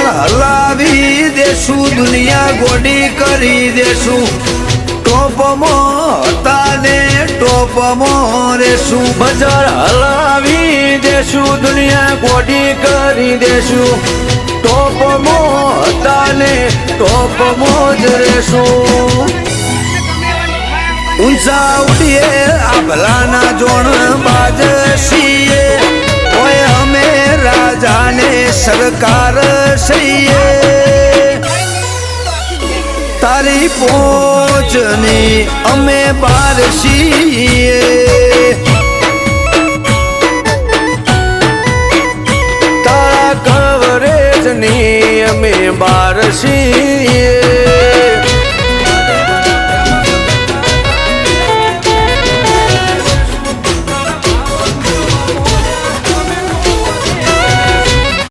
બજાર હલાવી દેશું દુનિયા ગોડી કરી દેશું ટોપમાં હતા ને ટોપમાં રેશું બજાર હલાવી દેશું દુનિયા ગોડી કરી દેશું ટોપમાં હતા ને ટોપમાં જ રેશું ઊંચા ઉડીએ આભલાના જોણ બાજ છીએ ઓય અમે રાજાને સરકાર છીએ તારી પહોંચની અમે બાર છીએ તારા કવરેજની અમે બાર છીએ